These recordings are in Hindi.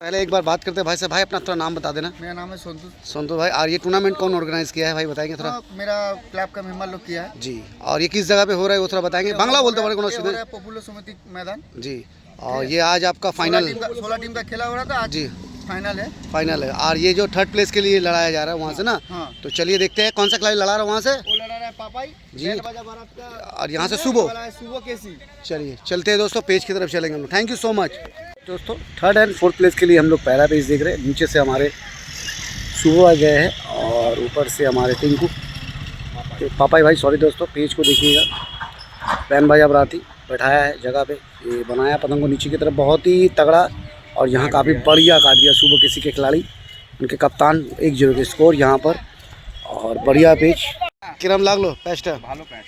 पहले एक बार बात करते हैं भाई से। भाई अपना थोड़ा नाम बता देना। मेरा नाम है संतोष भाई। और ये टूर्नामेंट कौन ऑर्गेनाइज किया है भाई, बताएंगे थोड़ा? मेरा क्लब का मेंबर लोग किया है जी। और ये किस जगह पे हो रहा है वो थोड़ा बताएंगे? बांग्ला बोलते बड़े ये पॉपुलर समिति मैदान जी। और ये आज आपका फाइनल 16 टीम का खेला हो रहा था, आज जी फाइनल है। और ये जो थर्ड प्लेस के लिए लड़ाया जा रहा है वहाँ से ना, हाँ। तो चलिए देखते हैं कौन सा खिलाड़ी लड़ा रहा है वहाँ से। वो लड़ा रहा है पापाई जी। और यहाँ से सुबह केसी। चलिए चलते हैं दोस्तों, पेज की तरफ चलेंगे हम लोग। थैंक यू सो मच दोस्तों। थर्ड एंड फोर्थ प्लेस के लिए हम लोग पहला पेज देख रहे हैं। नीचे से हमारे सुबह गए हैं और ऊपर से हमारे टिंकू पापाई भाई, सॉरी दोस्तों, पेज को देखिएगा। बैन भाई अब राती बैठाया है जगह पे, ये बनाया पतंग को नीचे की तरफ बहुत ही तगड़ा। और यहाँ काफ़ी बढ़िया काट दिया सुबह किसी के खिलाड़ी, उनके कप्तान 1-0 के स्कोर यहाँ पर। और बढ़िया पेज কিরম লাগলো প্যাচটা? ভালো প্যাচ,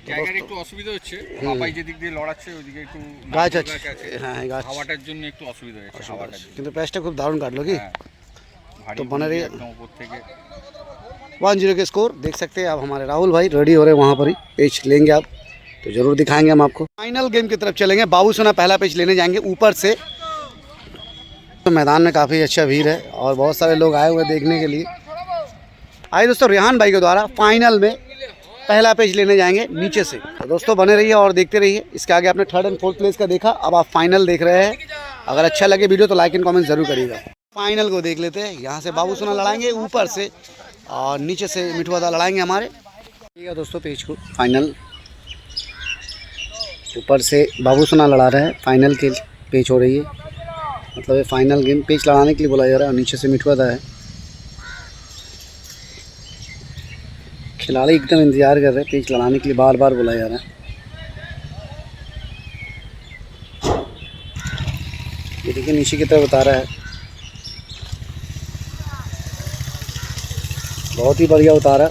জায়গার একটু অসুবিধা হচ্ছে, পাপাই যেদিক দিয়ে লড়াচ্ছে ওইদিকে একটু গাছ আছে, হ্যাঁ গাছ, হাওয়াটার জন্য একটু অসুবিধা হচ্ছে, হাওয়াটার জন্য। কিন্তু প্যাচটা খুব দারুণ কাটলো কি, तो बना रही एकदम ऊपर থেকে 1-0 के स्कोर देख सकते हैं। अब हमारे राहुल भाई रेडी हो रहे हैं, वहाँ पर ही पेच लेंगे आप, तो ज़रूर दिखाएंगे हम आपको। फाइनल गेम की तरफ चलेंगे। बाबू सोना पहला पेच लेने जाएंगे ऊपर से। तो मैदान में काफ़ी अच्छा भीड़ है और बहुत सारे लोग आए हुए देखने के लिए। आइए दोस्तों, रेहान भाई के द्वारा फाइनल में पहला पेज लेने जाएंगे नीचे से। तो दोस्तों बने रहिए और देखते रहिए। इसके आगे आपने थर्ड एंड फोर्थ प्लेस का देखा, अब आप फाइनल देख रहे हैं। अगर अच्छा लगे वीडियो तो लाइक एंड कमेंट जरूर करिएगा। फाइनल को देख लेते हैं। यहाँ से बाबू सोना लड़ाएंगे ऊपर से और नीचे से मिठुआदा लड़ाएंगे हमारे। ठीक है दोस्तों, पेज को फाइनल ऊपर से बाबू सोना लड़ा रहे हैं। फाइनल के पेज हो रही है, मतलब ये फाइनल गेम पेज लड़ाने के लिए बोला जा रहा है। नीचे से मिठुआदा है। खिलाड़ी एकदम इंतजार कर रहे हैं, पेच लड़ाने के लिए बार बार बोला जा रहा है। ये देखिए नीचे की तरफ बता रहा है, बहुत ही बढ़िया उतारा,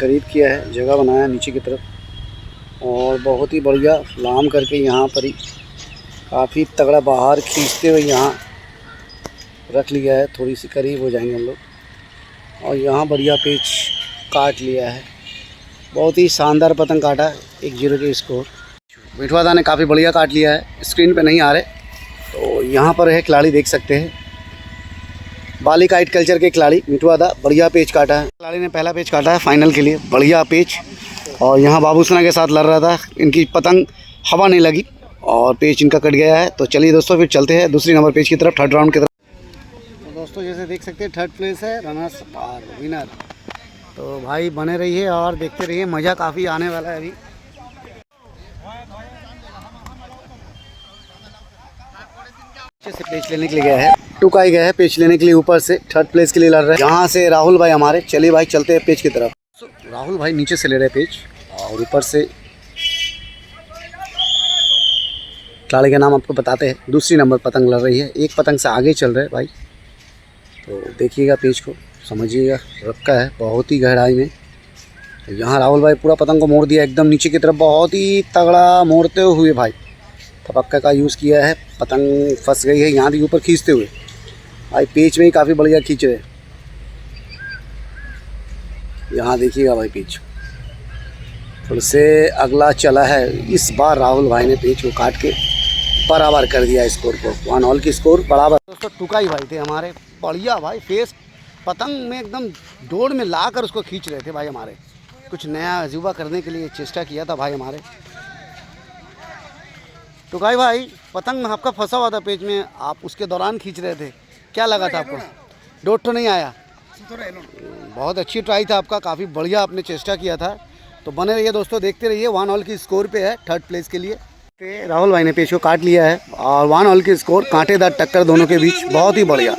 करीब किया है, जगह बनाया नीचे की तरफ और बहुत ही बढ़िया लाम करके यहाँ पर ही काफ़ी तगड़ा बाहर खींचते हुए यहाँ रख लिया है। थोड़ी सी करीब हो जाएंगे हम लोग और यहाँ बढ़िया पेच काट लिया है। बहुत ही शानदार पतंग काटा, 1-0 के स्कोर। मिठुआदा ने काफ़ी बढ़िया काट लिया है, स्क्रीन पे नहीं आ रहे तो यहाँ पर है खिलाड़ी, देख सकते हैं बाली काइट कल्चर के खिलाड़ी मिठुआदा। बढ़िया पेच काटा है, खिलाड़ी ने पहला पेच काटा है फाइनल के लिए, बढ़िया पेच। और यहाँ बाबू सोना के साथ लड़ रहा था, इनकी पतंग हवा नहीं लगी और पेच इनका कट गया है। तो चलिए दोस्तों फिर चलते हैं दूसरी नंबर पेज की तरफ, थर्ड राउंड की तरफ। तो दोस्तों जैसे देख सकते हैं थर्ड प्लेस है, रनर्स और विनर। तो भाई बने रहिए और देखते रहिए, मज़ा काफ़ी आने वाला है अभी। से पेच लेने के लिए गया है, टुकाई गया है पेच लेने के लिए ऊपर से, थर्ड प्लेस के लिए लड़ रहे हैं। यहाँ से राहुल भाई हमारे। चलिए भाई चलते हैं पेच की तरफ। राहुल भाई नीचे से ले रहे पेच और ऊपर से खिलाड़ी का नाम आपको बताते हैं। दूसरी नंबर पतंग लड़ रही है, एक पतंग से आगे चल रहे हैं भाई। तो देखिएगा पेच को, समझिएगा, रखा है बहुत ही गहराई में। तो यहाँ राहुल भाई पूरा पतंग को मोड़ दिया एकदम नीचे की तरफ, बहुत ही तगड़ा मोड़ते हुए भाई थपक्का का यूज़ किया है। पतंग फंस गई है यहाँ भी ऊपर खींचते हुए भाई, पेच में ही काफ़ी बढ़िया खींच रहे। यहाँ देखिएगा भाई पेच फिर से अगला चला है। इस बार राहुल भाई ने पेच को काट के बराबर कर दिया स्कोर को, 1-1 की स्कोर बराबर। दोस्तों टुकाई भाई थे हमारे, बढ़िया भाई फेस पतंग में एकदम दौड़ में ला कर उसको खींच रहे थे भाई हमारे। कुछ नया अजूबा करने के लिए चेष्टा किया था भाई हमारे। टुकाई भाई पतंग आपका फंसा हुआ था पेच में, आप उसके दौरान खींच रहे थे, क्या लगा था आपको? डोट तो नहीं आया? बहुत अच्छी ट्राई था आपका, काफ़ी बढ़िया आपने चेष्टा किया था। तो बने रहिए दोस्तों, देखते रहिए। 1-1 की स्कोर पे है थर्ड प्लेस के लिए। राहुल भाई ने पेच को काट लिया है और 1-1 की स्कोर, कांटेदार टक्कर दोनों के बीच, बहुत ही बढ़िया,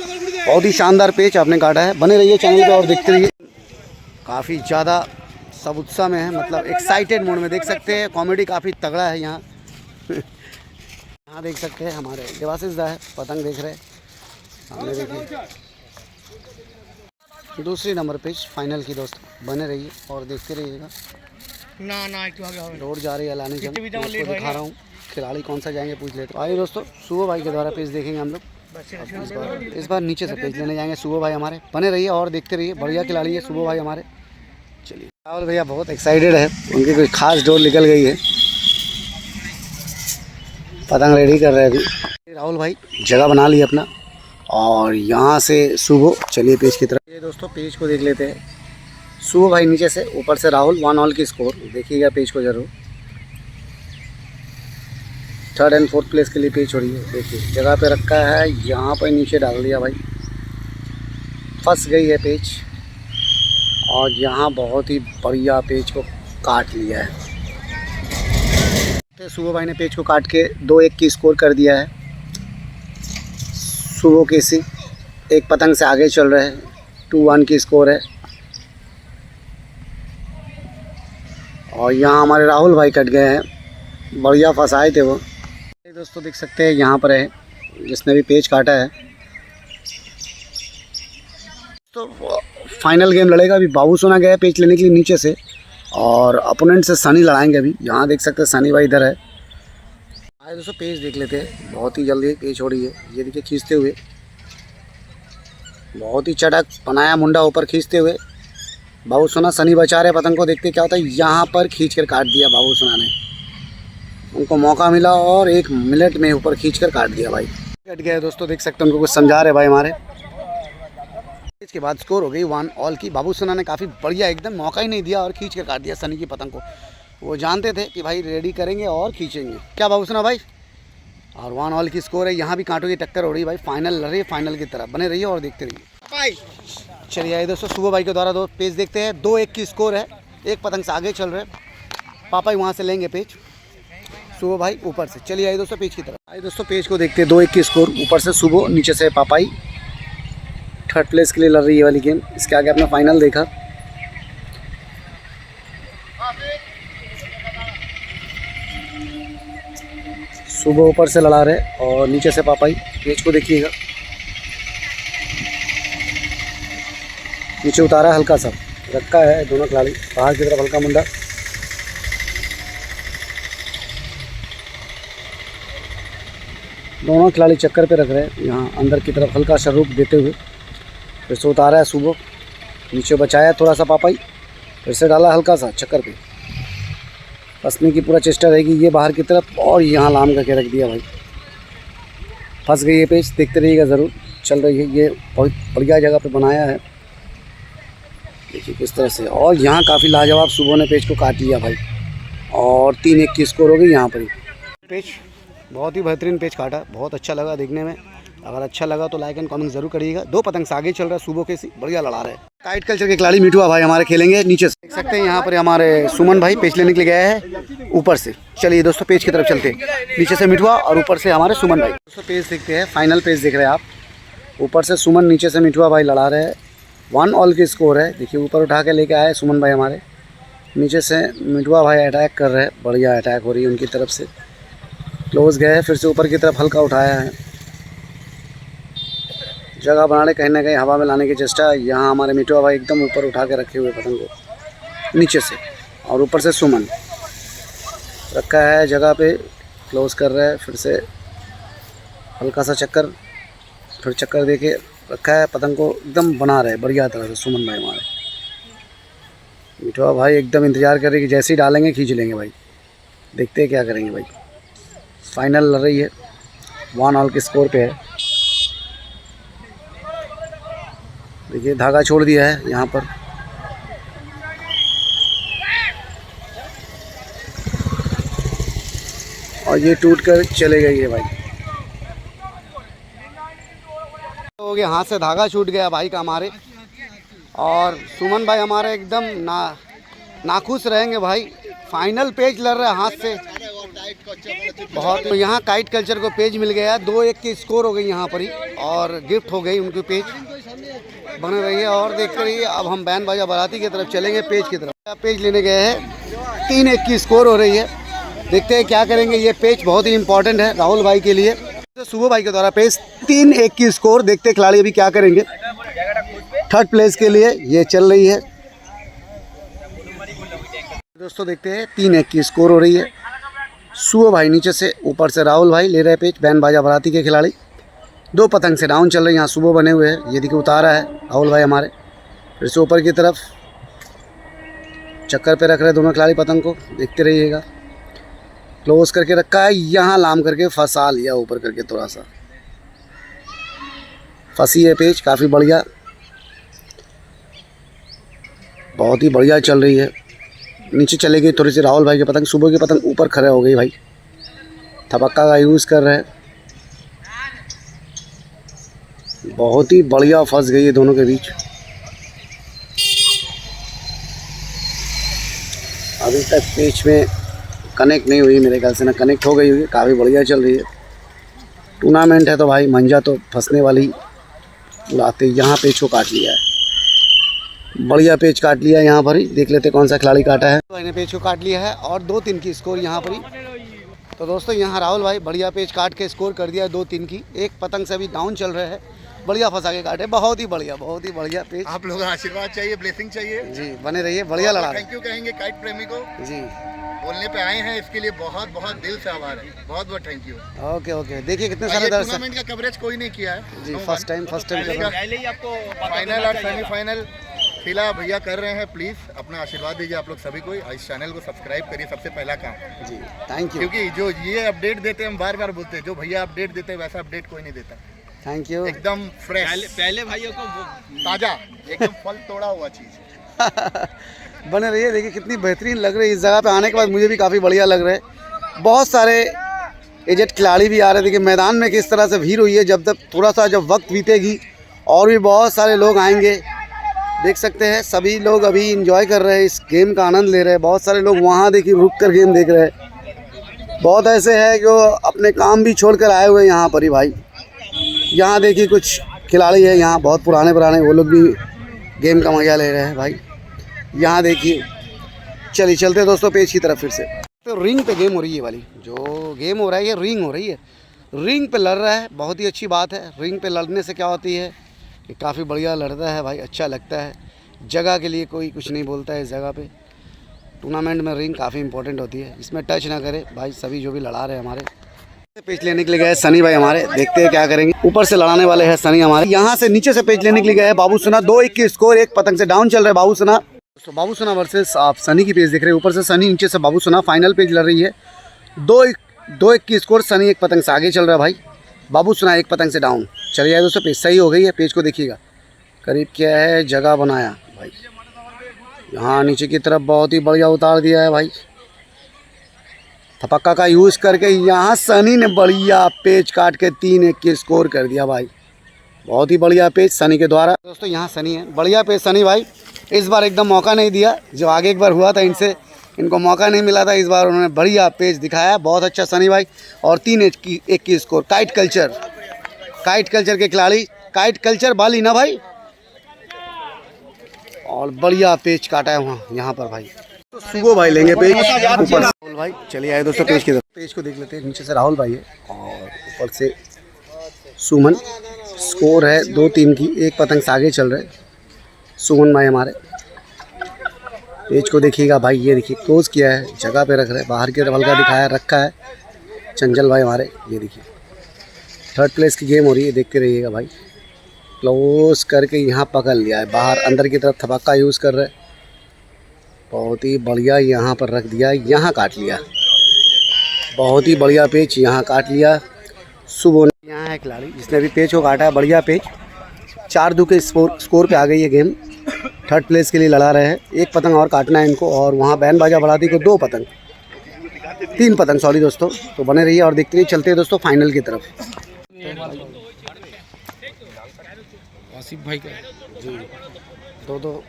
बहुत ही शानदार पेच आपने काटा है। बने रहिए चैनल पे और देखते रहिए। काफ़ी ज़्यादा सब उत्साह में है, मतलब एक्साइटेड मोड में, देख सकते हैं कॉमेडी काफ़ी तगड़ा है यहाँ। यहाँ देख सकते हैं हमारे देवाशीष दा है, पतंग देख रहे हैं सामने, देखिए दूसरी नंबर पेज फाइनल की। दोस्त बने रहिए और देखते रहिएगा। रोड जा रही है लाने की, दिखा रहा हूँ खिलाड़ी कौन सा जाएंगे पूछ लेते। आइए दोस्तों, सुबह भाई के द्वारा पेज देखेंगे हम लोग। इस बार नीचे से पेज लेने जाएंगे सुबह भाई हमारे। बने रहिए और देखते रहिए, बढ़िया खिलाड़ी है सुबह भाई हमारे। चलिए राहुल भैया बहुत एक्साइटेड है, उनकी कोई खास डोर निकल गई है, पतंग रेडी कर रहे हैं अभी। राहुल भाई जगह बना ली अपना और यहाँ से सुबह। चलिए पेज की तरफ। ये दोस्तों पेज को देख लेते हैं। सुबह भाई नीचे से, ऊपर से राहुल। 1 ऑल की स्कोर देखिएगा पेज को जरूर। 3rd एंड 4th प्लेस के लिए पेज हो रही है। देखिए जगह पे रखा है, यहाँ पर नीचे डाल दिया भाई, फंस गई है पेज। और यहाँ बहुत ही बढ़िया पेज को काट लिया है। तो सुबह भाई ने पेज को काट के 2-1 की स्कोर कर दिया है। सुबह केसी एक पतंग से आगे चल रहे हैं। 2-1 की स्कोर है। और यहाँ हमारे राहुल भाई कट गए हैं, बढ़िया फंसाए थे वो। दोस्तों देख सकते हैं यहाँ पर है जिसने भी पेज काटा है। तो फाइनल गेम लड़ेगा अभी। बाबू सोना गया पेज लेने के लिए नीचे से, और अपोनेंट से सनी लड़ाएंगे अभी। यहाँ देख सकते हैं सनी भाई इधर है। आए दोस्तों पेज देख लेते हैं। बहुत ही जल्दी पेज हो रही है। ये देखिए खींचते हुए, बहुत ही चटक बनाया मुंडा ऊपर खींचते हुए। बाबू सोना सनी बचा रहे पतंग को। देखते क्या होता है। यहाँ पर खींच कर काट दिया बाबू सोना ने। उनको मौका मिला और 1 मिनट में ऊपर खींच कर काट दिया भाई। कट गया दोस्तों, देख सकते हैं उनको कुछ समझा रहे भाई हमारे। इसके बाद स्कोर हो गई 1 ऑल की। बाबू सोना ने काफ़ी बढ़िया एकदम मौका ही नहीं दिया और खींच कर काट दिया सनी की पतंग को। वो जानते थे कि भाई रेडी करेंगे और खींचेंगे। क्या बाबू सोना भाई? और 1 ऑल की स्कोर है। यहाँ भी कांटों की टक्कर हो रही है भाई। फाइनल लड़ रही है, फाइनल की तरफ बने रहिए और देखते रहिए। चलिए आइए दोस्तों सुबह भाई के द्वारा 2 पेज देखते हैं। 2-1 की स्कोर है। 1 पतंग से आगे चल रहे। पापा ही वहाँ से लेंगे पेज, सुबह भाई ऊपर से। चलिए आइए दोस्तों पेज की तरफ। आइए दोस्तों पेज को देखते हैं। 2-1 की स्कोर। ऊपर से सुबह, नीचे से पापाई। 3rd प्लेस के लिए लड़ रही है वाली गेम। इसके आगे आपने फाइनल देखा। सुबह ऊपर से लड़ा रहे और नीचे से पापाई। पेज को देखिएगा, नीचे उतारा हल्का सा रखा है दोनों खिलाड़ी। बाहर की तरफ हल्का मुंडा। दोनों खिलाड़ी चक्कर पे रख रहे हैं। यहाँ अंदर की तरफ हल्का सा रूप देते हुए फिर से उतारा है सुबह। नीचे बचाया थोड़ा सा पापाई, फिर से डाला हल्का सा चक्कर पे। फंसने की पूरा चेष्टा रहेगी ये बाहर की तरफ, और यहाँ लाम करके रख दिया भाई। फंस गई ये पेज। देखते रहिएगा ज़रूर। चल रही है ये, बहुत बढ़िया जगह पे बनाया है। देखिए किस तरह से। और यहाँ काफ़ी लाजवाब सुबह ने पेज को काट लिया भाई। और 3-1 की स्कोर हो गई यहाँ पर ही। पेज बहुत ही बेहतरीन पेज काटा, बहुत अच्छा लगा देखने में। अगर अच्छा लगा तो लाइक एंड कमेंट जरूर करिएगा। 2 पतंग से आगे चल रहा है सुबह के, बढ़िया लड़ा रहे। काइट कल्चर के खिलाड़ी मिठुआ भाई हमारे खेलेंगे नीचे से। देख सकते हैं यहाँ पर हमारे सुमन भाई पेज लेने के लिए गए हैं ऊपर से। चलिए दोस्तों पेज की तरफ चलते हैं। नीचे से मिठुआ और ऊपर से हमारे सुमन भाई। दोस्तों पेज देखते हैं। फाइनल पेज देख रहे हैं आप। ऊपर से सुमन, नीचे से मिठुआ भाई लड़ा रहे हैं। 1 ऑल की स्कोर है। देखिए ऊपर उठा के लेके आए सुमन भाई हमारे। नीचे से मिठुआ भाई अटैक कर रहे हैं। बढ़िया अटैक हो रही है उनकी तरफ से। क्लोज गए, फिर से ऊपर की तरफ हल्का उठाया है। जगह बनाने कहीं ना कहीं हवा में लाने की चेष्टा। यहाँ हमारे मिठुआ भाई एकदम ऊपर उठा के रखे हुए पतंग को नीचे से, और ऊपर से सुमन रखा है जगह पे। क्लोज कर रहा है, फिर से हल्का सा चक्कर, फिर चक्कर देके रखा है पतंग को। एकदम बना रहे बढ़िया तरह से सुमन भाई हमारे। मिठुआ भाई एकदम इंतज़ार कर रहे कि जैसे ही डालेंगे खींच लेंगे भाई। देखते हैं क्या करेंगे भाई। फाइनल लड़ रही है। 1 ऑल के स्कोर पे है। देखिए धागा छोड़ दिया है यहाँ पर। और ये टूट कर चले गई है भाई। हो गया, हाथ से धागा छूट गया भाई का हमारे। और सुमन भाई हमारे एकदम नाखुश रहेंगे भाई। फाइनल पेज लड़ रहा है हाथ से बहुत। तो यहाँ काइट कल्चर को पेज मिल गया। 2-1 की स्कोर हो गई यहाँ पर ही, और गिफ्ट हो गई उनकी पेज। बने रहिए और देखते रहिए। अब हम बैंड बाजा बाराती की तरफ चलेंगे पेज की तरफ। पेज लेने गए हैं। 3-1 की स्कोर हो रही है। देखते हैं क्या करेंगे। ये पेज बहुत ही इंपॉर्टेंट है राहुल भाई के लिए। तो सुबह भाई के द्वारा पेज 3-1 की स्कोर। देखते हैं खिलाड़ी अभी क्या करेंगे। 3rd प्लेस के लिए ये चल रही है दोस्तों। देखते हैं 3-1 की स्कोर हो रही है। सुबह भाई नीचे से, ऊपर से राहुल भाई ले रहे पेज। बैंड बाजा बाराती के खिलाड़ी 2 पतंग से डाउन चल रहे हैं। यहाँ सुबह बने हुए हैं। ये देखिए उतारा है राहुल भाई हमारे। फिर से ऊपर की तरफ चक्कर पे रख रहे दोनों खिलाड़ी पतंग को। देखते रहिएगा। क्लोज करके रखा है। यहाँ लाम करके फंसा लिया ऊपर करके थोड़ा सा। फंसी है पेज, काफ़ी बढ़िया, बहुत ही बढ़िया चल रही है। नीचे चले गई थोड़ी सी राहुल भाई की पतंग, सुबह की पतंग ऊपर खड़े हो गई भाई, थपक्का का यूज़ कर रहे हैं। बहुत ही बढ़िया फंस गई है दोनों के बीच। अभी तक पेच में कनेक्ट नहीं हुई, मेरे ख्याल से ना कनेक्ट हो गई हुई, काफ़ी बढ़िया चल रही है। टूर्नामेंट है तो भाई मंजा तो फंसने वाली उड़ाते। यहाँ पेच को काट लिया है, बढ़िया पेच काट लिया है यहाँ पर ही। देख लेते कौन सा खिलाड़ी काटा है। भाई ने पेच को काट लिया है और 2-3 की स्कोर यहाँ पर ही। तो दोस्तों यहाँ राहुल भाई बढ़िया पेच काट के स्कोर कर दिया है 2-3 की। एक पतंग से अभी डाउन चल रहे हैं, बढ़िया फंसा के काटे, बहुत ही बढ़िया पेच। आप लोगों का आशीर्वाद चाहिए, ब्लेसिंग चाहिए जी, बने रहिए, बढ़िया लड़ा। थैंक यू कहेंगे काइट प्रेमी को जी, बोलने पे आए हैं, इसके लिए बहुत बहुत दिल से आभार है, बहुत बहुत थैंक यू। ओके। देखिए कितने सारे दर्शक, टूर्नामेंट का कवरेज कोई नहीं किया है जी, फर्स्ट टाइम कर रहे हैं। पहले ही आपको फाइनल और सेमीफाइनल खिला भैया कर रहे हैं। प्लीज अपना आशीर्वाद दीजिए आप लोग सभी को। इस चैनल को सब्सक्राइब करिए, सबसे पहला काम जी, थैंक यू। क्योंकि जो ये अपडेट देते हैं, हम बार बार बोलते हैं, जो भैया अपडेट देते हैं वैसा अपडेट कोई नहीं देता। Thank you. एकदम फ्रेश, पहले भाइयों को ताजा, एकदम फल तोड़ा हुआ चीज। बने रहिए, देखिए कितनी बेहतरीन लग रही है। इस जगह पे आने के बाद मुझे भी काफ़ी बढ़िया लग रहा है। बहुत सारे एजेड खिलाड़ी भी आ रहे थे। देखिए मैदान में किस तरह से भीड़ हुई है। जब तक थोड़ा सा जब वक्त बीतेगी और भी बहुत सारे लोग आएंगे। देख सकते हैं सभी लोग अभी इंजॉय कर रहे हैं, इस गेम का आनंद ले रहे हैं। बहुत सारे लोग वहाँ देखिए रुक कर गेम देख रहे हैं। बहुत ऐसे हैं जो अपने काम भी छोड़ कर आए हुए हैं यहाँ पर ही भाई। यहाँ देखिए कुछ खिलाड़ी है यहाँ बहुत पुराने, वो लोग भी गेम का मजा ले रहे हैं भाई। यहाँ देखिए, चलिए चलते दोस्तों पेज की तरफ फिर से। तो रिंग पे गेम हो रही है वाली, जो गेम हो रहा है ये रिंग हो रही है। रिंग पे लड़ रहा है, बहुत ही अच्छी बात है। रिंग पे लड़ने से क्या होती है कि काफ़ी बढ़िया लड़ता है भाई, अच्छा लगता है। जगह के लिए कोई कुछ नहीं बोलता है। इस जगह पे टूर्नामेंट में रिंग काफ़ी इंपॉर्टेंट होती है, इसमें टच ना करे भाई सभी जो भी लड़ा रहे हैं। हमारे पेच लेने के लिए गए सनी भाई हमारे, देखते हैं क्या करेंगे। ऊपर से लड़ाने वाले हैं सनी हमारे। यहाँ से नीचे से पेच लेने के लिए गए हैं बाबू सोना। 2-1 की स्कोर, एक पतंग से डाउन चल रहा है बाबू सोना। तो बाबू सोना वर्सेस आप सनी की पेज देख रहे हैं। ऊपर से सनी, नीचे से बाबू सोना। फाइनल पेज लड़ रही है। 2-1 की स्कोर, सनी एक पतंग से आगे चल रहा है भाई, बाबू सोना एक पतंग से डाउन। चलिए आए दोस्तों, पेज सही हो गई है। पेज को देखिएगा करीब क्या है, जगह बनाया भाई। यहाँ नीचे की तरफ बहुत ही बढ़िया उतार दिया है भाई, थपक्का का यूज़ करके। यहाँ सनी ने बढ़िया पेज काट के 3-1 की स्कोर कर दिया भाई। बहुत ही बढ़िया पेज सनी के द्वारा। दोस्तों यहाँ सनी है, बढ़िया पेज सनी भाई। इस बार एकदम मौका नहीं दिया, जो आगे एक बार हुआ था इनको मौका नहीं मिला था। इस बार उन्होंने बढ़िया पेज दिखाया, बहुत अच्छा सनी भाई। और 3-1 की स्कोर। काइट कल्चर के खिलाड़ी, काइट कल्चर बाली ना भाई, और बढ़िया पेज काटा है वहाँ यहाँ पर भाई। तो सुबह भाई लेंगे पेज ऊपर राहुल भाई। चलिए आए दोस्तों पेज की तरफ। पेज को देख लेते हैं। नीचे से राहुल भाई है और ऊपर से सुमन। स्कोर है 2-3 की, एक पतंग से आगे चल रहे सुमन भाई हमारे। पेज को देखिएगा भाई, ये देखिए क्लोज किया है, जगह पे रख रहे हैं, बाहर की तरफ हल्का दिखाया रखा है चंचल भाई हमारे। ये देखिए 3rd प्लेस की गेम हो रही है, देखते रहिएगा भाई। क्लोज करके यहाँ पकड़ लिया है, बाहर अंदर की तरफ थपक्का यूज़ कर रहे हैं। बहुत ही बढ़िया यहाँ पर रख दिया, यहाँ काट लिया, बहुत ही बढ़िया पेच यहाँ काट लिया। सुबह यहाँ है खिलाड़ी जिसने अभी पेच को काटा है, बढ़िया पेच। 4-2 के स्कोर पे आ गई है गेम। 3rd प्लेस के लिए लड़ा रहे हैं। एक पतंग और काटना है इनको, और वहाँ बैन बाजा बढ़ा दी को 3 पतंग सॉरी दोस्तों। तो बने रहिए और देखते रहिए। चलते हैं दोस्तों फाइनल की तरफ। आसिफ भाई का जी 2-2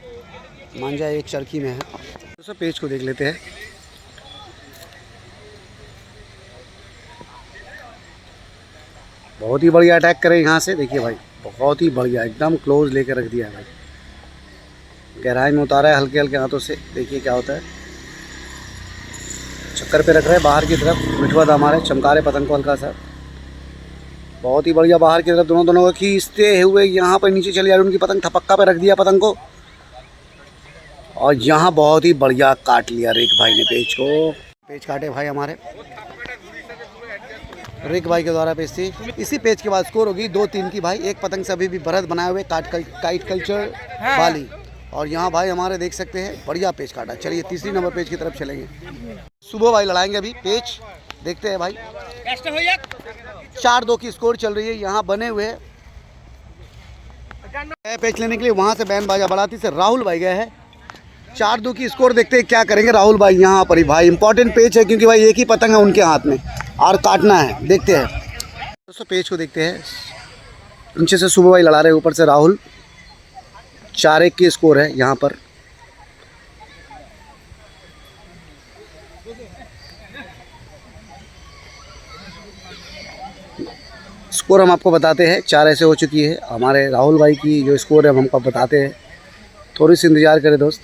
मांझा एक चरखी में है दोस्तों। पेज को देख लेते हैं। बहुत ही बढ़िया अटैक करें यहाँ से, देखिए भाई बहुत ही बढ़िया एकदम क्लोज लेके रख दिया है भाई। गहराई में उतारा है हल्के हल्के हाथों से, देखिए क्या होता है। चक्कर पे रख रहे हैं बाहर की तरफ, मिठवा था हमारे, चमका रहे पतंग को हल्का सा। बहुत ही बढ़िया बाहर की तरफ दोनों को खींचते हुए यहाँ पर नीचे चले जा रहे। उनकी पतंग थपक्का पे रख दिया पतंग को, और यहाँ बहुत ही बढ़िया काट लिया रिक भाई ने पेज को। पेज काटे भाई हमारे रिक भाई के द्वारा पेज थी। इसी पेज के बाद स्कोर होगी 2-3 की भाई। एक पतंग से अभी भी भरत बनाए हुए काइट कल्चर वाली, और यहाँ भाई हमारे देख सकते हैं बढ़िया पेज काटा। चलिए 3री नंबर पेज की तरफ चलेंगे। सुबह भाई लड़ाएंगे अभी पेज, देखते हैं भाई। 4-2 की स्कोर चल रही है। यहाँ बने हुए पैच लेने के लिए वहाँ से बैंड बाजा बढ़ाती से राहुल भाई गए हैं। 4-2 की स्कोर देखते हैं क्या करेंगे राहुल भाई यहाँ पर ही। भाई इंपॉर्टेंट पेच है क्योंकि भाई एक ही पतंग है उनके हाथ में और काटना है। देखते हैं दोस्तों पेच को देखते हैं। नीचे से सुबह भाई लड़ा रहे, ऊपर से राहुल। 4-1 की स्कोर है यहाँ पर। स्कोर हम आपको बताते हैं। 4 ऐसे हो चुकी है हमारे राहुल भाई की जो स्कोर है हम आपको बताते हैं। थोड़ी सी इंतज़ार करें दोस्त,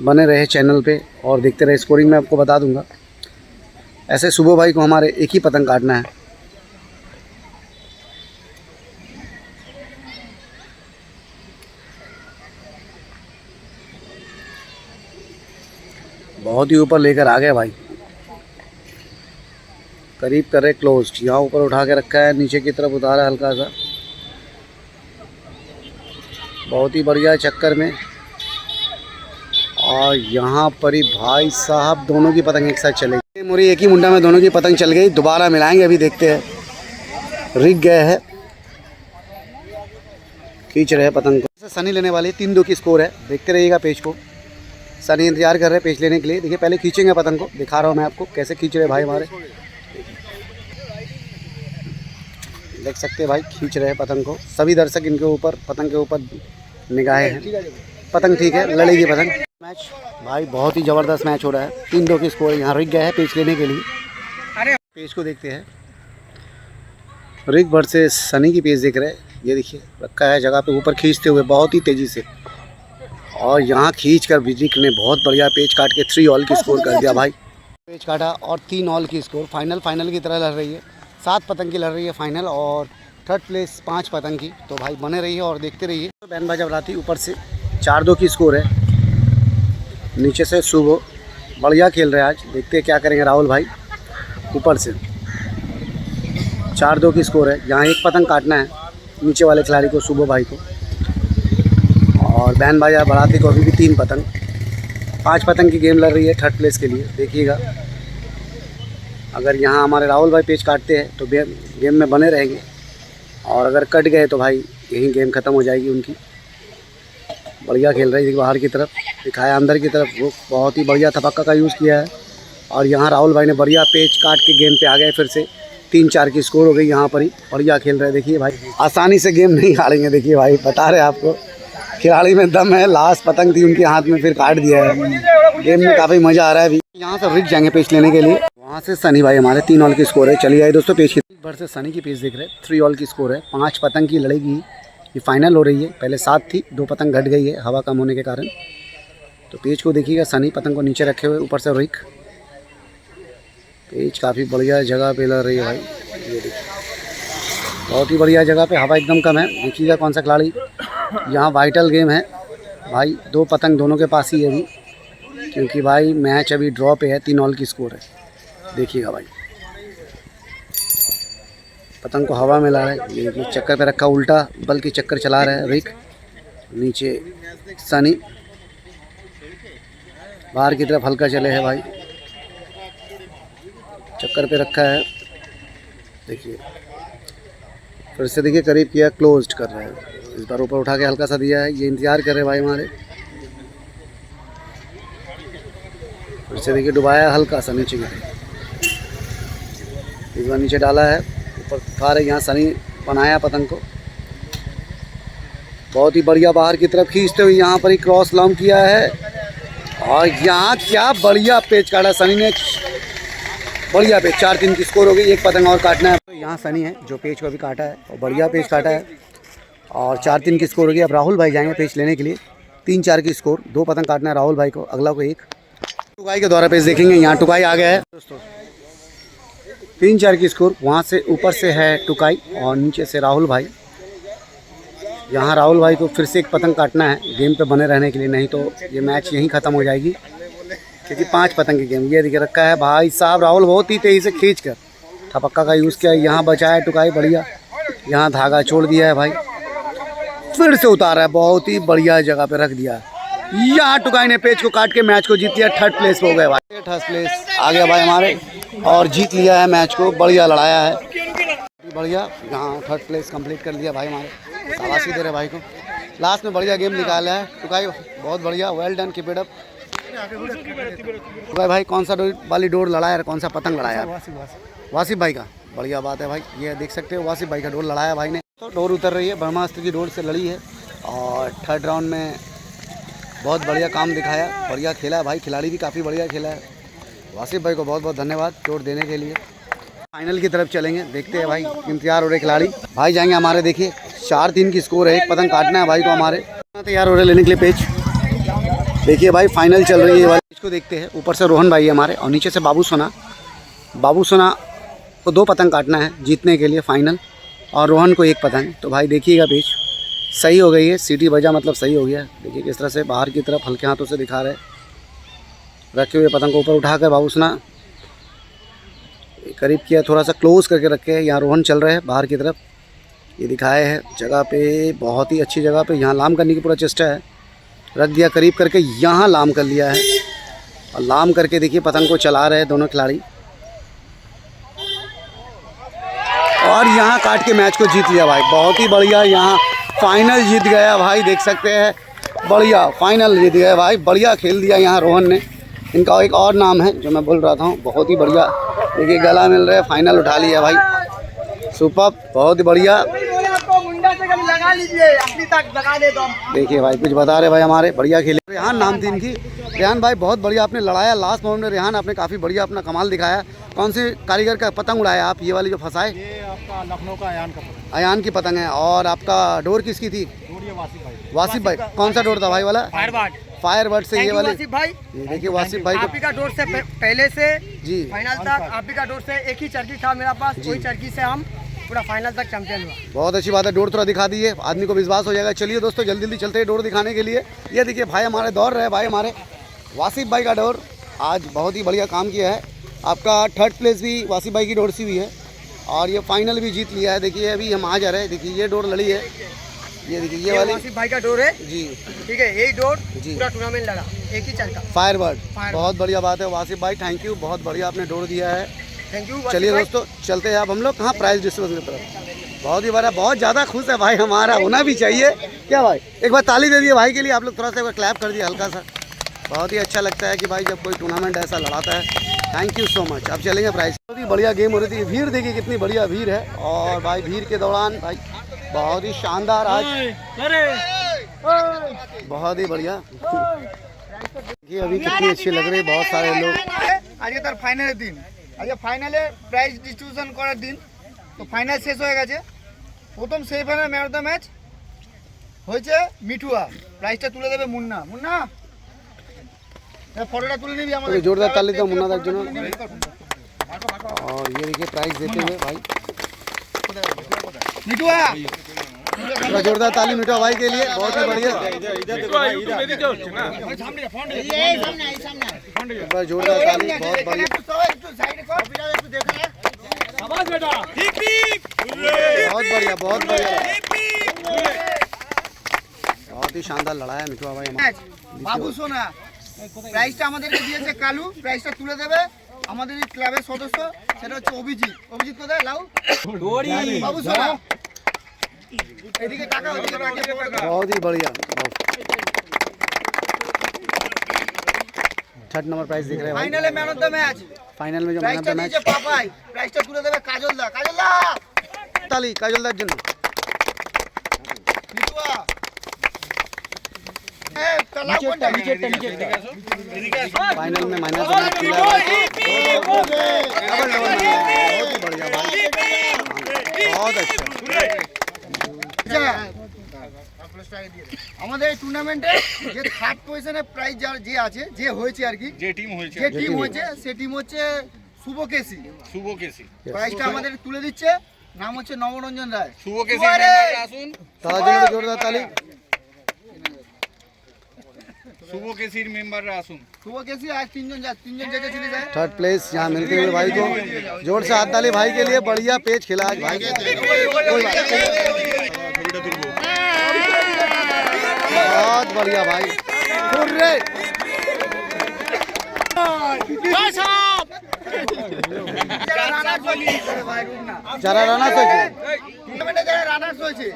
बने रहे चैनल पे और देखते रहे। स्कोरिंग मैं आपको बता दूंगा। ऐसे सुबह भाई को हमारे एक ही पतंग काटना है। बहुत ही ऊपर लेकर आ गए भाई, करीब कर रहे क्लोज। यहाँ ऊपर उठा के रखा है, नीचे की तरफ उतारा है हल्का सा। बहुत ही बढ़िया चक्कर में। और यहाँ पर ही भाई साहब दोनों की पतंग एक साथ चलेगी। मुरी एक ही मुंडा में दोनों की पतंग चल गई। दोबारा मिलाएंगे, अभी देखते हैं। रिग गए हैं, खींच रहे हैं पतंग को। सनी लेने वाले 3-2 की स्कोर है। देखते रहिएगा पेच को। सनी इंतजार कर रहे हैं पेच लेने के लिए। देखिए पहले खींचेंगे पतंग को, दिखा रहा हूँ मैं आपको कैसे खींच रहे हैं भाई हमारे। देख सकते हैं भाई खींच रहे हैं पतंग को। सभी दर्शक इनके ऊपर, पतंग के ऊपर निगाहें हैं। पतंग ठीक है, लड़ेगी पतंग। मैच भाई बहुत ही ज़बरदस्त मैच हो रहा है। 3-2 की स्कोर। यहाँ रिग गया है पेच लेने के लिए। पेच को देखते हैं। रिग वर्सेस सनी की पेच देख रहे हैं। ये देखिए रखा है जगह पे, ऊपर खींचते हुए बहुत ही तेज़ी से। और यहाँ खींच कर रिग ने बहुत बढ़िया पेच काट के 3 ऑल की स्कोर कर दिया भाई। पेच काटा और 3 ऑल की स्कोर। फाइनल की तरह लड़ रही है। 7 पतंग की लड़ रही है फाइनल और थर्ड प्लेस 5 पतंग की। तो भाई बने रहिए और देखते रहिए। बैंड बाजा बराती ऊपर से 4-2 की स्कोर है। नीचे से सुबह बढ़िया खेल रहे हैं आज। देखते हैं क्या करेंगे राहुल भाई। ऊपर से 4-2 की स्कोर है। यहाँ एक पतंग काटना है नीचे वाले खिलाड़ी को, सुबह भाई को। और बैंड बाजा बढ़ाती को अभी भी 3 पतंग। 5 पतंग की गेम लड़ रही है थर्ड प्लेस के लिए। देखिएगा अगर यहाँ हमारे राहुल भाई पेच काटते हैं तो गेम में बने रहेंगे, और अगर कट गए तो भाई यहीं गेम ख़त्म हो जाएगी उनकी। बढ़िया खेल रही है। बाहर की तरफ दिखाया, अंदर की तरफ वो बहुत ही बढ़िया थपक्का का यूज़ किया है। और यहाँ राहुल भाई ने बढ़िया पेच काट के गेम पे आ गए। फिर से 3-4 की स्कोर हो गई यहाँ पर ही। बढ़िया खेल रहे हैं। देखिए भाई आसानी से गेम नहीं हारेंगे। देखिए भाई बता रहे आपको, खिलाड़ी में दम है। लास्ट पतंग थी उनके हाथ में, फिर काट दिया है। गेम में काफ़ी मज़ा आ रहा है अभी। यहाँ से रिक जाएंगे पेच लेने के लिए। वहाँ से सनी भाई हमारे 3 ऑल की स्कोर है। चलिए आए दोस्तों पेच की भर से सनी की पेच देख रहे हैं। 3 ऑल की स्कोर है। 5 पतंग की लड़ेगी। ये फाइनल हो रही है। पहले 7 थी, 2 पतंग घट गई है हवा कम होने के कारण। तो पेच को देखिएगा, सनी पतंग को नीचे रखे हुए, ऊपर से रिक। पेच काफ़ी बढ़िया जगह पे लड़ रही है भाई। ये देखिए बहुत ही बढ़िया जगह पे, हवा एकदम कम है। देखिएगा कौन सा खिलाड़ी। यहाँ वाइटल गेम है भाई। 2 पतंग दोनों के पास ही है अभी, क्योंकि भाई मैच अभी ड्रॉ पे है। 3 ऑल की स्कोर है। देखिएगा भाई पतंग को हवा में ला रहा है। ये चक्कर पे रखा, उल्टा बल्कि चक्कर चला रहा है रिक। नीचे सनी बाहर की तरफ हल्का चले है भाई। चक्कर पे रखा है। देखिए फिर से देखिए करीब किया, क्लोज्ड कर रहा है। इस बार ऊपर उठा के हल्का सा दिया है। ये इंतज़ार कर रहे भाई हमारे। फिर से देखिए डुबाया हल्का सा नीचे की तरफ। इस बार नीचे डाला है, ऊपर उठा रहे। यहाँ सनी बनाया पतंग को बहुत ही बढ़िया बाहर की तरफ खींचते हुए। यहाँ पर ही क्रॉस लॉन्ग किया है और यहाँ क्या बढ़िया पेच काटा सनी ने। बढ़िया पेच। 4-3 की स्कोर हो गई। एक पतंग और काटना है। तो यहाँ सनी है जो पेच को अभी काटा है और बढ़िया पेच काटा है और 4-3 की स्कोर हो गई। अब राहुल भाई जाएंगे पेच लेने के लिए। 3-4 की स्कोर। 2 पतंग काटना है राहुल भाई को, अगला को 1। टुकाई के द्वारा पेच देखेंगे। यहाँ टुकाई आ गया है दोस्तों। 3-4 की स्कोर। वहाँ से ऊपर से है टुकाई और नीचे से राहुल भाई। यहाँ राहुल भाई को फिर से एक पतंग काटना है गेम पे बने रहने के लिए, नहीं तो ये मैच यहीं ख़त्म हो जाएगी, क्योंकि 5 पतंग की गेम। ये दिखे रखा है भाई साहब। राहुल बहुत ही तेज़ी से खींच कर थपक्का का यूज़ किया है। यहाँ बचाया टुकाई बढ़िया। यहाँ धागा छोड़ दिया है भाई। फिर से उतारा है, बहुत ही बढ़िया जगह पे रख दिया। यहाँ टुकाई ने पेच को काट के मैच को जीत लिया। थर्ड प्लेस पे हो गए भाई। थर्ड प्लेस आ गया भाई हमारे और जीत लिया है मैच को। बढ़िया लड़ाया है, बढ़िया। यहाँ थर्ड प्लेस कंप्लीट कर लिया भाई हमारे। शाबाशी दे रहे भाई को। लास्ट में बढ़िया गेम निकाला है टुकाई, बहुत बढ़िया, well done, keep it up. Tukai भाई कौन सा वाली डोर लड़ाया, कौन सा पतंग लड़ाया? वासिफ भाई का, बढ़िया बात है भाई। ये देख सकते हो वासिफ भाई का डोर लड़ाया भाई ने। तो डोर उतर रही है, ब्रह्मास्त्र की डोर से लड़ी है और थर्ड राउंड में बहुत बढ़िया काम दिखाया, बढ़िया खेला है भाई, खिलाड़ी भी काफ़ी बढ़िया खेला है। वासिफ भाई को बहुत बहुत धन्यवाद डोर देने के लिए। फाइनल की तरफ चलेंगे, देखते हैं भाई, इंतजार हो रहे खिलाड़ी भाई जाएंगे हमारे। देखिए 4-3 की स्कोर है, एक पतंग काटना है भाई को हमारे। तैयार हो रहे लेने के लिए पेच। देखिए भाई फाइनल चल रही है वाली, इसको देखते हैं। ऊपर से रोहन भाई है हमारे और नीचे से बाबू सोना। बाबू सोना को 2 पतंग काटना है जीतने के लिए फाइनल, और रोहन को 1 पतंग। तो भाई देखिएगा पेच सही हो गई है, सीटी बजा मतलब सही हो गया। देखिए किस तरह से बाहर की तरफ हल्के हाथों से दिखा रहे, रखे हुए पतंग को ऊपर उठाकर बाबू सोना करीब किया, थोड़ा सा क्लोज करके रखे हैं। यहाँ रोहन चल रहे हैं बाहर की तरफ, ये दिखाए है जगह पे, बहुत ही अच्छी जगह पे। यहाँ लाम करने की पूरा चेष्टा है, रख दिया करीब करके, यहाँ लाम कर लिया है और लाम करके देखिए पतंग को चला रहे हैं दोनों खिलाड़ी, और यहाँ काट के मैच को जीत लिया भाई। बहुत ही बढ़िया, यहाँ फाइनल जीत गया भाई, देख सकते हैं, बढ़िया फाइनल जीत गया भाई, बढ़िया खेल दिया यहाँ रोहन ने। इनका एक और नाम है जो मैं बोल रहा था, बहुत ही बढ़िया। देखिए गला मिल रहा है, फाइनल उठा लिया भाई, सुपर, बहुत ही बढ़िया। देखिए भाई कुछ बता रहे भाई हमारे, बढ़िया खेले। रेहान नाम थी इनकी, रेहान भाई बहुत बढ़िया आपने लड़ाया लास्ट मोमेंट में। रेहान आपने काफ़ी बढ़िया अपना कमाल दिखाया। कौन से कारीगर का पतंग उड़ाया आप, ये वाली जो फंसाए? ये आपका लखनऊ का अयान का पतंग। अयान की पतंग है। और आपका डोर किसकी थी? डोर ये वासिफ भाई। कौन सा डोर था भाई वाला? फायरबर्ड से ये वाली। वासिफ भाई, ये देखिए वासिफ भाई को, आप ही का डोर से पहले से जी फाइनल तक आप ही का डोर से एक ही चरखी था मेरा पास, वही चरखी से हम पूरा फाइनल तक चैंपियन हुआ। बहुत अच्छी बात है, डोर थोड़ा दिखा दीजिए, आदमी को विश्वास हो जाएगा। चलिए दोस्तों जल्दी जल्दी चलते हैं डोर दिखाने के लिए। ये देखिए भाई हमारे दौड़ रहे भाई, हमारे वासिफ भाई का डोर आज बहुत ही बढ़िया काम किया है। आपका थर्ड प्लेस भी वासिफ भाई की डोर से हुई है और ये फाइनल भी जीत लिया है। देखिए अभी हम आ जा रहे हैं, देखिए ये डोर लड़ी है, ये देखिए ये वाली वासिफ भाई का डोर है जी, ठीक है, यही डोर जी। पूरा टूर्नामेंट लड़ा, एक ही चरखा। फायरबर्ड, बहुत बढ़िया बात है वासिफ भाई, थैंक यू, बहुत बढ़िया आपने डोर दिया है। Thank you. चलिए दोस्तों चलते हैं अब हम लोग कहाँ, प्राइज डिस्ट्रीब्यूशन की तरफ। बहुत ही बड़ा, बहुत ज़्यादा खुश है भाई, हमारा होना भी चाहिए क्या भाई? एक बार ताली दे दिए भाई के लिए, आप लोग थोड़ा सा क्लैप कर दिए हल्का सा। बहुत ही अच्छा लगता है कि भाई जब कोई टूर्नामेंट ऐसा लड़ाता है। Thank you so much. अब चलेंगे प्राइज। बहुत ही बढ़िया गेम हो रही थी, भीड़ देखिए कितनी बढ़िया भीड़ है, और भाई भीड़ के दौरान भाई बहुत ही शानदार आज, बहुत ही बढ़िया। देखिए अभी कितनी अच्छी लग रही है, बहुत सारे लोग। আজকে তার ফাইনালের দিন, আজকে ফাইনালে প্রাইজ ডিস্ট্রিবিউশন করার দিন। তো ফাইনাল শেষ হয়ে গেছে, প্রথম semifinal man of the match হয়েছে মিঠুয়া, প্রাইজটা তুলে দেবে মুন্না। মুন্না ফটোটা তুলে নিবি আমাদের, जोरदार ताली दो मुन्ना तक। और ये देखिए प्राइज देते हुए भाई, মিঠুয়া थोड़ा जोरदार ताली मिठा भाई के लिए, बहुत ही बढ़िया। एक बार जोरदार ताली, बहुत बढ़िया, बहुत बढ़िया, बहुत बढ़िया, बहुत ही शानदार लड़ा है मिठुआ भाई हमारा। বাবু সোনা প্রাইজটা আমাদেরকে দিয়েছে কালু, প্রাইজটা তুলে দেবে আমাদের এই ক্লাবের সদস্য, সেটা হচ্ছে অভিজিৎ। অভিজিৎ কোথায়? লাউ বাবু সোনা এদিকে টাকা, ওদিকে টাকা। बहुत ही बढ़िया। थर्ड नंबर प्राइज दिख रहे हैं भाई, ফাইনালে man of the match, final में जो मैन ऑफ প্রাইজটা द मैच। দিয়েছে পাপাই, প্রাইজটা তুলে দেবে কাজল দা। কাজল দা ताली काजलदार जन। মিঠুয়া এ লাউ কোনটা? फाइनल में मैन ऑफ द मैच मिला है। बहुत ही बढ़िया भाई, बहुत अच्छा। আমাদের এই টুর্নামেন্টে যে থার্ড পজিশনে প্রাইজ যে আছে, যে হয়েছে আর কি, যে টিম হয়েছে, যে টিম হয়েছে সে টিম হচ্ছে শুভকেশী। শুভকেশী। প্রাইজটা আমাদের তুলে দিচ্ছে, নাম হচ্ছে নবরঞ্জন রায়। শুভকেশী মেম্বাররা আসুন, ताला जन जोरदार ताली। শুভকেশীর মেম্বাররা আসুন। শুভকেশী আর তিনজন জেগেছিল যায়। थर्ड प्लेस यहाँ मिलते हुए भाई को, जोर से हाथ ताली भाई के लिए, बढ़िया पेज खेला आज भाई। बहुत बढ़िया भाई, हुर्रे। যারা রানার্স হয়েছে ভাই রুনা, যারা রানার্স হয়েছে, টুর্নামেন্টে যারা রানার্স হয়েছে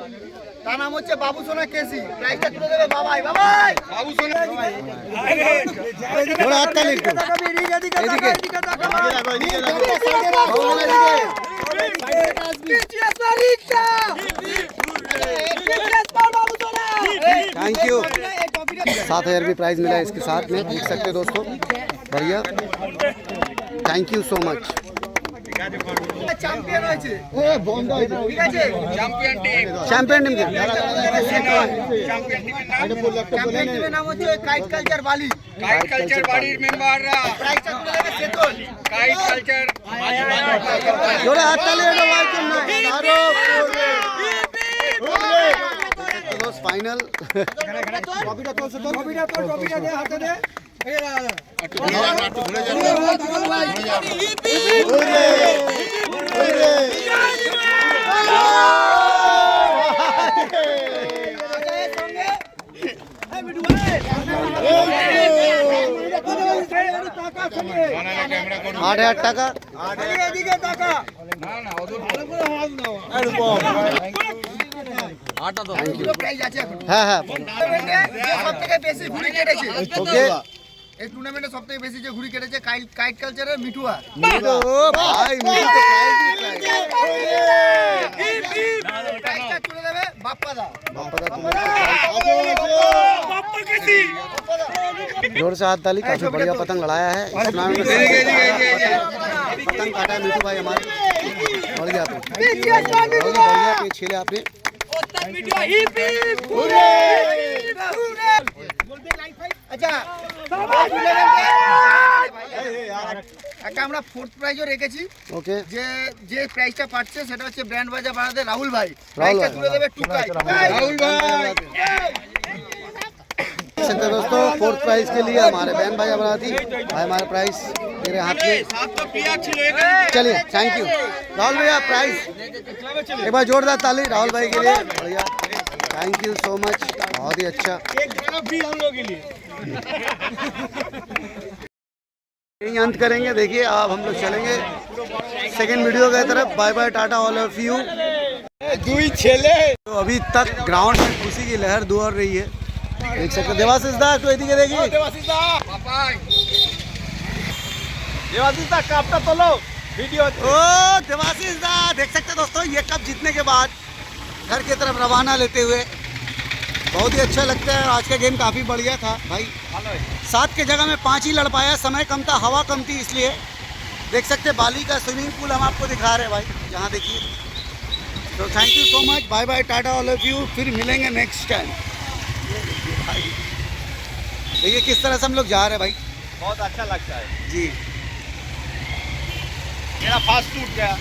তার নাম হচ্ছে বাবু সোনা কেসি। প্রাইসটা তুলে দেবে বাবাই। বাবাই বাবু সোনা थोड़ा हाथ ताली একটু এদিকে थैंक यू 7,000 भी प्राइज मिला है इसके साथ में, देख सकते हैं दोस्तों, बढ़िया, thank you so much. Champion হয়েছে, ঠিক আছে? চ্যাম্পিয়ন টিম चैंपियन टीम के চ্যাম্পিয়ন টিমের নাম হচ্ছে কাইট কালচার বালি। কাইট কালচার বাড়ির মেম্বাররা প্রাইসটা তুলে দেবে সেতল। কাইট কালচার थोड़ा हाथ ताली दो भाई तुम लोग फाइनल आठ हजार टाका এদিকে টাকা না না ওদের প্রাইস আছে এখন। হ্যাঁ হ্যাঁ সব থেকে বেশি ঘুড়ি কেটেছে ओके এই টুর্নামেন্টে সব থেকে বেশি যে ঘুড়ি কেটেছে কাইট কালচারের মিঠুয়া। मीठू भाई मीठू तो প্রাইসটা তুলে দেবে বাপ্পা দা। जोर से हाथ ताली, काफी बढ़िया पतंग लड़ाया है इस टूर्नामेंट में। पतंग काटा है मीठू भाई हमारे, बढ़िया पे बढ़िया पे छेले आपने। আচ্ছা একটা আমরা ফোর্থ প্রাইজও রেখেছি। ओके যে যে প্রাইসটা পাচ্ছে সেটা হচ্ছে ব্র্যান্ড বাজা বানাতে রাহুল ভাই। রাহুল প্রাইসটা ভাই। তুলে দেবে টুকাই। রাহুল ভাই देख सकते हैं दोस्तों, फोर्थ प्राइज के लिए हमारे बहन भाई अमरावती भाई हमारे प्राइज मेरे हाथ में। সাত তো প্লেয়ার ছিল এখানে चलिए थैंक यू राहुल भैया, प्राइज एक बार जोरदार ताली राहुल भाई के लिए, बढ़िया, थैंक यू सो मच, बहुत ही अच्छा। यही अंत करेंगे, देखिए अब हम लोग चलेंगे सेकंड वीडियो की तरफ। Bye bye tata all of you. तो अभी तक ग्राउंड में खुशी की लहर दौड़ रही है, देख सकते हैं। देवाशीष दा तो एदिके देखिए, বাবাই ओ देवाशीष दा देख सकते हैं दोस्तों, ये कप जीतने के बाद घर की तरफ रवाना लेते हुए बहुत ही अच्छा लगता है। आज का गेम काफ़ी बढ़िया था भाई, 7 के जगह में 5 ही लड़ पाया, समय कम था, हवा कम थी, इसलिए देख सकते हैं बाली का स्विमिंग पूल हम आपको दिखा रहे हैं भाई, जहाँ देखिए। तो thank you so much, bye bye tata all of you, फिर मिलेंगे नेक्स्ट टाइम। देखिए किस तरह से हम लोग जा रहे हैं भाई, बहुत अच्छा लगता है। जी मेरा फास्ट टूट गया।